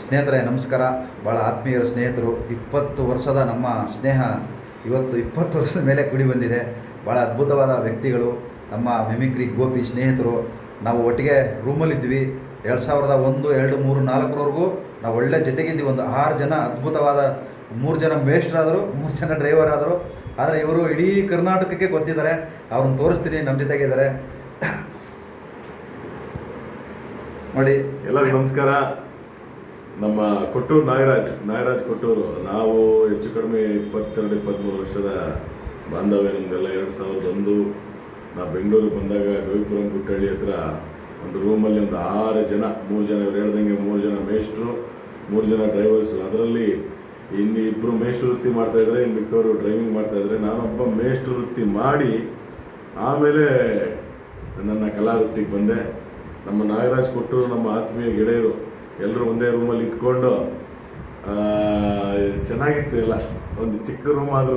ಸ್ನೇಹಿತರೆ ನಮಸ್ಕಾರ. ಭಾಳ ಆತ್ಮೀಯರ ಸ್ನೇಹಿತರು. 20 ವರ್ಷದ ನಮ್ಮ ಸ್ನೇಹ ಇವತ್ತು 20 ವರ್ಷದ ಮೇಲೆ ಕೂಡಿ ಬಂದಿದೆ. ಭಾಳ ಅದ್ಭುತವಾದ ವ್ಯಕ್ತಿಗಳು ನಮ್ಮ ಮಿಮಿಕ್ರಿ ಗೋಪಿ ಸ್ನೇಹಿತರು. ನಾವು ಒಟ್ಟಿಗೆ ರೂಮಲ್ಲಿದ್ವಿ 2001, 2, 3, 4ರವರೆಗೂ ನಾವು ಒಳ್ಳೆ ಜೊತೆಗಿದ್ವಿ. ಒಂದು 6 ಜನ ಅದ್ಭುತವಾದ, 3 ಜನ ಮೇಷ್ಟ್ರಾದರು, 3 ಜನ ಡ್ರೈವರ್ ಆದರು. ಆದರೆ ಇವರು ಇಡೀ ಕರ್ನಾಟಕಕ್ಕೆ ಗೊತ್ತಿದ್ದಾರೆ. ಅವ್ರನ್ನ ತೋರಿಸ್ತೀನಿ, ನಮ್ಮ ಜೊತೆಗಿದ್ದಾರೆ ನೋಡಿ. ಎಲ್ಲರಿಗೂ ನಮಸ್ಕಾರ. ನಮ್ಮ ಕೊಟ್ಟೂರು ನಾಗರಾಜ್ ಕೊಟ್ಟೂರು. ನಾವು ಹೆಚ್ಚು ಕಡಿಮೆ 22-23 ವರ್ಷದ ಬಾಂಧವ್ಯ ನಮ್ಮದೆಲ್ಲ. 2001 ನಾವು ಬೆಂಗಳೂರಿಗೆ ಬಂದಾಗ ಗವಿಪುರಂ ಗುಟ್ಟಳ್ಳಿ ಹತ್ರ ಒಂದು ರೂಮಲ್ಲಿ ಒಂದು 6 ಜನ, 3 ಜನ ಇವ್ರು ಹೇಳ್ದಂಗೆ 3 ಜನ ಮೇಷ್ಟ್ರು, 3 ಜನ ಡ್ರೈವರ್ಸು. ಅದರಲ್ಲಿ ಇನ್ನು 2 ಮೇಷ್ಟ್ರು ವೃತ್ತಿ ಮಾಡ್ತಾಯಿದ್ರೆ, ಇನ್ನು ಮಿಕ್ಕವರು ಡ್ರೈವಿಂಗ್ ಮಾಡ್ತಾಯಿದ್ರೆ. ನಾನೊಬ್ಬ ಮೇಷ್ಟ್ರು ವೃತ್ತಿ ಮಾಡಿ ಆಮೇಲೆ ನನ್ನ ಕಲಾ ವೃತ್ತಿಗೆ ಬಂದೆ. ನಮ್ಮ ನಾಗರಾಜ್ ಕೊಟ್ಟೂರು ನಮ್ಮ ಆತ್ಮೀಯ ಗೆಳೆಯರು ಎಲ್ಲರೂ ಒಂದೇ ರೂಮಲ್ಲಿ ಇದ್ಕೊಂಡು ಚೆನ್ನಾಗಿತ್ತು ಎಲ್ಲ. ಒಂದು ಚಿಕ್ಕ ರೂಮ್ ಆದ್ರೂ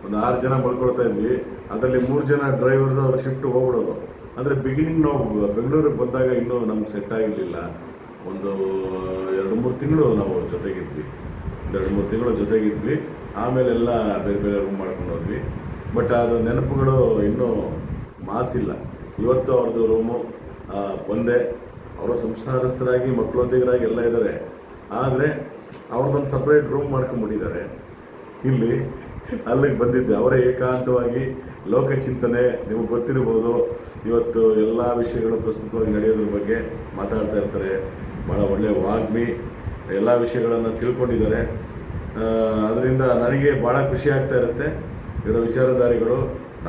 ಒಂದು 6 ಜನ ಮಲ್ಕೊಳ್ತಾ ಇದ್ವಿ. ಅದರಲ್ಲಿ 3 ಜನ ಡ್ರೈವರ್ದು ಅವ್ರು ಶಿಫ್ಟ್ ಹೋಗ್ಬಿಡೋದು. ಅಂದರೆ ಬಿಗಿನಿಂಗ್ ನಾವು ಬೆಂಗಳೂರಿಗೆ ಬಂದಾಗ ಇನ್ನೂ ನಮ್ಗೆ ಸೆಟ್ ಆಗಿರಲಿಲ್ಲ. ಒಂದು 2-3 ತಿಂಗಳು ನಾವು ಜೊತೆಗಿದ್ವಿ. ಒಂದು 2-3 ತಿಂಗಳು ಜೊತೆಗಿದ್ವಿ. ಆಮೇಲೆ ಎಲ್ಲ ಬೇರೆ ಬೇರೆ ರೂಮ್ ಮಾಡ್ಕೊಂಡು ಹೋದ್ವಿ. ಬಟ್ ಅದು ನೆನಪುಗಳು ಇನ್ನೂ ಮಾಸಿಲ್ಲ. ಇವತ್ತು ಅವ್ರದ್ದು ರೂಮು ಬಂದೆ. ಅವರು ಸಂಸಾರಸ್ಥರಾಗಿ ಮಕ್ಕಳೊಂದಿಗರಾಗಿ ಎಲ್ಲ ಇದ್ದಾರೆ. ಆದರೆ ಅವ್ರದ್ದೊಂದು ಸಪ್ರೇಟ್ ರೂಮ್ ಮಾಡ್ಕೊಂಡ್ಬಿಟ್ಟಿದ್ದಾರೆ. ಇಲ್ಲಿ ಅಲ್ಲಿಗೆ ಬಂದಿದ್ದೆ ಅವರೇ ಏಕಾಂತವಾಗಿ ಲೋಕಚಿಂತನೆ. ನಿಮಗೆ ಗೊತ್ತಿರ್ಬೋದು, ಇವತ್ತು ಎಲ್ಲ ವಿಷಯಗಳು ಪ್ರಸ್ತುತವಾಗಿ ನಡೆಯೋದ್ರ ಬಗ್ಗೆ ಮಾತಾಡ್ತಾ ಇರ್ತಾರೆ. ಭಾಳ ಒಳ್ಳೆಯ ವಾಗ್ಮಿ, ಎಲ್ಲ ವಿಷಯಗಳನ್ನು ತಿಳ್ಕೊಂಡಿದ್ದಾರೆ. ಅದರಿಂದ ನನಗೆ ಭಾಳ ಖುಷಿ ಆಗ್ತಾ ಇರುತ್ತೆ. ಇವರ ವಿಚಾರಧಾರಿಗಳು.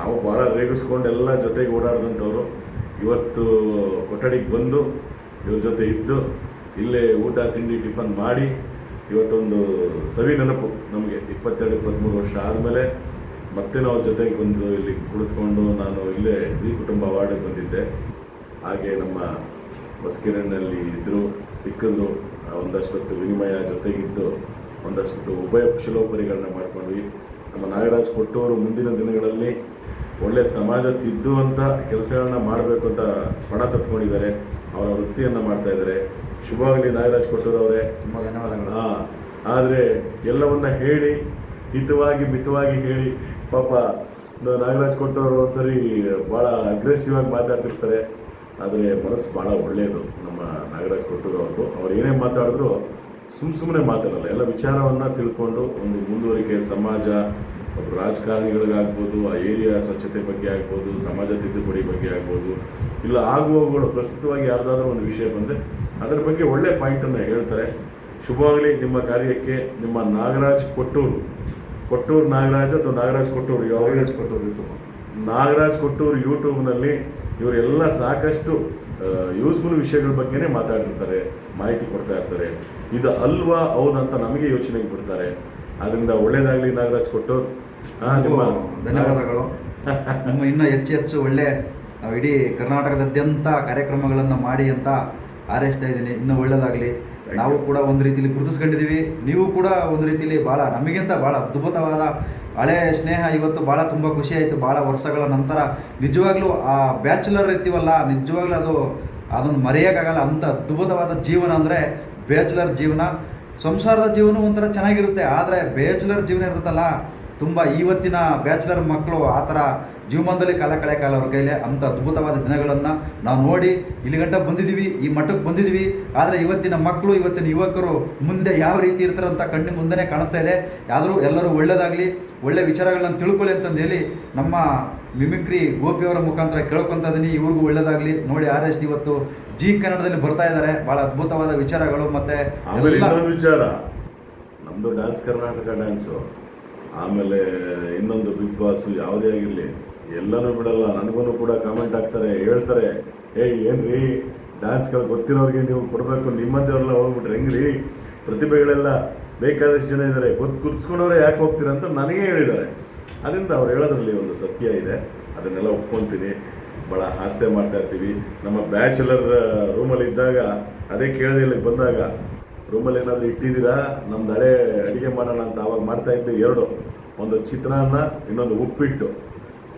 ನಾವು ಭಾಳ ರೇಗಿಸ್ಕೊಂಡು ಎಲ್ಲ ಜೊತೆಗೆ ಓಡಾಡಿದಂಥವ್ರು. ಇವತ್ತು ಕೊಠಡಿಗೆ ಬಂದು ಇವ್ರ ಜೊತೆ ಇದ್ದು ಇಲ್ಲೇ ಊಟ ತಿಂಡಿ ಟಿಫನ್ ಮಾಡಿ ಇವತ್ತೊಂದು ಸವಿ ನೆನಪು ನಮಗೆ. 22-23 ವರ್ಷ ಆದಮೇಲೆ ಮತ್ತೆ ನಾವು ಜೊತೆಗೆ ಬಂದು ಇಲ್ಲಿ ಕುಳಿತುಕೊಂಡು ನಾನು ಇಲ್ಲೇ ಜಿ ಕುಟುಂಬ ಅವಾರ್ಡಿಗೆ ಬಂದಿದ್ದೆ. ಹಾಗೆ ನಮ್ಮ ಬಸ್ಕಿರಣ್ಣಲ್ಲಿ ಇದ್ದರು, ಸಿಕ್ಕಿದ್ರು. ಒಂದಷ್ಟೊತ್ತು ವಿನಿಮಯ ಜೊತೆಗಿದ್ದು ಒಂದಷ್ಟೊತ್ತು ಉಭಯ ಕುಶಲೋಪರಿಗಳನ್ನ ಮಾಡ್ಕೊಂಡ್ವಿ. ನಮ್ಮ ನಾಗರಾಜ್ ಕೊಟ್ಟೂರು ಮುಂದಿನ ದಿನಗಳಲ್ಲಿ ಒಳ್ಳೆಯ ಸಮಾಜ ತಿದ್ದುವಂಥ ಕೆಲಸಗಳನ್ನ ಮಾಡಬೇಕು ಅಂತ ಪಣ ತಟ್ಕೊಂಡಿದ್ದಾರೆ. ಅವರ ವೃತ್ತಿಯನ್ನು ಮಾಡ್ತಾಯಿದ್ದಾರೆ. ಶುಭವಾಗಲಿ ನಾಗರಾಜ್ ಕೊಟ್ಟೂರು ಅವರೇ. ತುಂಬ ಧನ್ಯವಾದಗಳು. ಆದರೆ ಎಲ್ಲವನ್ನ ಹೇಳಿ ಹಿತವಾಗಿ ಮಿತವಾಗಿ ಹೇಳಿ. ಪಾಪ ನಾಗರಾಜ್ ಕೊಟ್ಟೂರು ಒಂದ್ಸರಿ ಭಾಳ ಅಗ್ರೆಸಿವ್ ಆಗಿ ಮಾತಾಡ್ತಿರ್ತಾರೆ. ಆದರೆ ಮನಸ್ಸು ಭಾಳ ಒಳ್ಳೆಯದು ನಮ್ಮ ನಾಗರಾಜ್ ಕೊಟ್ಟೂರು ಅವ್ರದ್ದು. ಅವ್ರು ಏನೇ ಮಾತಾಡಿದ್ರು ಸುಮ್ಮನೆ ಮಾತಾಡಲ್ಲ. ಎಲ್ಲ ವಿಚಾರವನ್ನು ತಿಳ್ಕೊಂಡು ಒಂದು ಮುಂದುವರಿಕೆ ಸಮಾಜ, ಒಬ್ಬರು ರಾಜಕಾರಣಿಗಳಿಗಾಗ್ಬೋದು, ಆ ಏರಿಯಾ ಸ್ವಚ್ಛತೆ ಬಗ್ಗೆ ಆಗ್ಬೋದು, ಸಮಾಜ ತಿದ್ದುಪಡಿ ಬಗ್ಗೆ ಆಗ್ಬೋದು, ಇಲ್ಲ ಆಗುವವುಗಳು ಪ್ರಸ್ತುತವಾಗಿ ಯಾರ್ದಾದ್ರೂ ಒಂದು ವಿಷಯ ಬಂದರೆ ಅದರ ಬಗ್ಗೆ ಒಳ್ಳೆಯ ಪಾಯಿಂಟನ್ನು ಹೇಳ್ತಾರೆ. ಶುಭವಾಗಲಿ ನಿಮ್ಮ ಕಾರ್ಯಕ್ಕೆ. ನಿಮ್ಮ ನಾಗರಾಜ್ ಕೊಟ್ಟೂರು ನಾಗರಾಜ್ ಅಥವಾ ನಾಗರಾಜ್ ಕೊಟ್ಟೂರು ನಾಗರಾಜ್ ಕೊಟ್ಟೂರು ಯೂಟ್ಯೂಬ್ನಲ್ಲಿ ಇವರೆಲ್ಲ ಸಾಕಷ್ಟು ಯೂಸ್ಫುಲ್ ವಿಷಯಗಳ ಬಗ್ಗೆನೇ ಮಾತಾಡಿರ್ತಾರೆ, ಮಾಹಿತಿ ಕೊಡ್ತಾ ಇರ್ತಾರೆ. ಇದು ಅಲ್ವಾ ಹೌದಂತ ನಮಗೆ ಯೋಚನೆಗೆ ಬಿಡ್ತಾರೆ. ಅದರಿಂದ ಒಳ್ಳೇದಾಗಲಿ ನಾಗರಾಜ್ ಕೊಟ್ಟೂರು. ನಿಮ್ಮ ಧನ್ಯವಾದಗಳು. ನಮ್ಮ ಇನ್ನೂ ಹೆಚ್ಚು ಒಳ್ಳೆ ನಾವು ಇಡೀ ಕರ್ನಾಟಕದಾದ್ಯಂತ ಕಾರ್ಯಕ್ರಮಗಳನ್ನು ಮಾಡಿ ಅಂತ ಹಾರೈಸ್ತಾ ಇದ್ದೀನಿ. ಇನ್ನೂ ಒಳ್ಳೆಯದಾಗಲಿ. ನಾವು ಕೂಡ ಒಂದು ರೀತಿಯಲ್ಲಿ ಗುರುತಿಸ್ಕೊಂಡಿದ್ದೀವಿ. ನೀವು ಕೂಡ ಒಂದು ರೀತಿಯಲ್ಲಿ ಭಾಳ ನಮಗಿಂತ ಭಾಳ ಅದ್ಭುತವಾದ ಹಳೆಯ ಸ್ನೇಹ. ಇವತ್ತು ಭಾಳ ತುಂಬ ಖುಷಿ ಆಯಿತು. ಭಾಳ ವರ್ಷಗಳ ನಂತರ ನಿಜವಾಗ್ಲೂ ಆ ಬ್ಯಾಚುಲರ್ ಇರ್ತೀವಲ್ಲ, ನಿಜವಾಗ್ಲೂ ಅದನ್ನು ಮರೆಯೋಕ್ಕಾಗಲ್ಲ. ಅಂಥ ಅದ್ಭುತವಾದ ಜೀವನ ಅಂದರೆ ಬ್ಯಾಚುಲರ್ ಜೀವನ. ಸಂಸಾರದ ಜೀವನ ಒಂಥರ ಚೆನ್ನಾಗಿರುತ್ತೆ, ಆದರೆ ಬ್ಯಾಚುಲರ್ ಜೀವನ ಇರ್ತದಲ್ಲ ತುಂಬ. ಇವತ್ತಿನ ಬ್ಯಾಚುಲರ್ ಮಕ್ಕಳು ಆ ಥರ ಜೀವಮಾನದಲ್ಲಿ ಕಾಲ ಕಳೆಯೋಕ್ಕಾಗಲ್ಲ ಅವ್ರ ಕೈಲೇ. ಅಂಥ ಅದ್ಭುತವಾದ ದಿನಗಳನ್ನು ನಾವು ನೋಡಿ ಇಲ್ಲಿ ಗಂಟ ಬಂದಿದ್ದೀವಿ, ಈ ಮಟ್ಟಕ್ಕೆ ಬಂದಿದ್ದೀವಿ. ಆದರೆ ಇವತ್ತಿನ ಮಕ್ಕಳು, ಇವತ್ತಿನ ಯುವಕರು ಮುಂದೆ ಯಾವ ರೀತಿ ಇರ್ತಾರೆ ಅಂತ ಕಣ್ಣು ಮುಂದೆನೇ ಕಾಣಿಸ್ತಾ ಇದೆ. ಎಲ್ಲರೂ ಒಳ್ಳೆಯದಾಗಲಿ, ಒಳ್ಳೆ ವಿಚಾರಗಳನ್ನು ತಿಳ್ಕೊಳ್ಳಿ ಅಂತಂದು ಹೇಳಿ ನಮ್ಮ ಮಿಮಿಕ್ರಿ ಗೋಪಿಯವರ ಮುಖಾಂತರ ಕೇಳ್ಕೊತಾ ಇದ್ದೀನಿ. ಇವ್ರಿಗೂ ಒಳ್ಳೆಯದಾಗಲಿ. ನೋಡಿ ಆರ್ಎಸ್ ಇವತ್ತು ಜಿ ಕನ್ನಡದಲ್ಲಿ ಬರ್ತಾ ಇದ್ದಾರೆ. ಭಾಳ ಅದ್ಭುತವಾದ ವಿಚಾರಗಳು. ಮತ್ತು ಇನ್ನೊಂದು ವಿಚಾರ, ನಮ್ಮದು ಡ್ಯಾನ್ಸ್ ಕರ್ನಾಟಕ ಡ್ಯಾನ್ಸು. ಆಮೇಲೆ ಇನ್ನೊಂದು ಬಿಗ್ ಬಾಸ್ ಯಾವುದೇ ಆಗಿರಲಿ ಎಲ್ಲನೂ ಬಿಡಲ್ಲ. ನನಗೂ ಕೂಡ ಕಾಮೆಂಟ್ ಹಾಕ್ತಾರೆ, ಹೇಳ್ತಾರೆ, ಏನ್ರಿ ಡ್ಯಾನ್ಸ್ಗಳು ಗೊತ್ತಿರೋರಿಗೆ ನೀವು ಕೊಡಬೇಕು, ನಿಮ್ಮಂಥವ್ರೆಲ್ಲ ಹೋಗ್ಬಿಟ್ರೆ ಹೆಂಗ್ರಿ, ಪ್ರತಿಭೆಗಳೆಲ್ಲ ಬೇಕಾದಷ್ಟು ಜನ ಇದ್ದಾರೆ, ಗುರ್ಸ್ಕೊಂಡವ್ರೆ ಯಾಕೆ ಹೋಗ್ತೀರ ಅಂತ ನನಗೇ ಹೇಳಿದ್ದಾರೆ. ಅದರಿಂದ ಅವ್ರು ಹೇಳೋದ್ರಲ್ಲಿ ಒಂದು ಸತ್ಯ ಇದೆ. ಅದನ್ನೆಲ್ಲ ಒಪ್ಕೊತೀನಿ. ಭಾಳ ಹಾಸ್ಯ ಮಾಡ್ತಾ ಇರ್ತೀವಿ. ನಮ್ಮ ಬ್ಯಾಚುಲರ್ ರೂಮಲ್ಲಿ ಇದ್ದಾಗ ಅದೇ ಕೇಳಿದೆ, ಇಲ್ಲಿಗೆ ಬಂದಾಗ ರೂಮಲ್ಲಿ ಏನಾದರೂ ಇಟ್ಟಿದ್ದೀರಾ, ನಮ್ದು ಹಳೆ ಅಡುಗೆ ಮಾಡೋಣ ಅಂತ ಆವಾಗ ಮಾಡ್ತಾಯಿದ್ದೆ. 2, ಒಂದು ಚಿತ್ರಾನ್ನ, ಇನ್ನೊಂದು ಉಪ್ಪಿಟ್ಟು.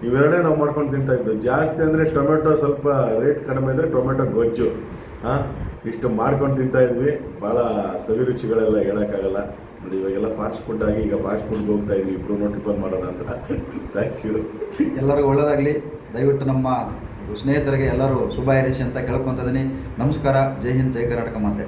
ಇವೆರಡೇ ನಾವು ಮಾಡ್ಕೊಂಡು ತಿಂತಾಯಿದ್ದು. ಜಾಸ್ತಿ ಅಂದರೆ ಟೊಮೆಟೊ ಸ್ವಲ್ಪ ರೇಟ್ ಕಡಿಮೆ ಇದ್ದರೆ ಟೊಮೆಟೊ ಗೊಜ್ಜು, ಇಷ್ಟು ಮಾಡ್ಕೊಂಡು ತಿಂತಾ ಇದ್ವಿ. ಭಾಳ ಸವಿರುಚಿಗಳೆಲ್ಲ ಹೇಳೋಕ್ಕಾಗಲ್ಲ ನೋಡಿ. ಇವಾಗೆಲ್ಲ ಫಾಸ್ಟ್ ಫುಡ್ ಆಗಿ ಈಗ ಫಾಸ್ಟ್ ಫುಡ್ಗೆ ಹೋಗ್ತಾ ಇದ್ವಿ ಇಬ್ಬರು ಟಿಫನ್ ಮಾಡೋಣ ಅಂತ. Thank you. ಎಲ್ಲರಿಗೂ ಒಳ್ಳೆಯದಾಗಲಿ. ದಯವಿಟ್ಟು ನಮ್ಮ ಸ್ನೇಹಿತರಿಗೆ ಎಲ್ಲರೂ ಶುಭ ಹಾರೈಸಿ ಅಂತ ಕೇಳ್ಕೊತಿದ್ದೀನಿ. ನಮಸ್ಕಾರ. ಜೈ ಹಿಂದ್, ಜೈ ಕರ್ನಾಟಕ ಮಾತೆ.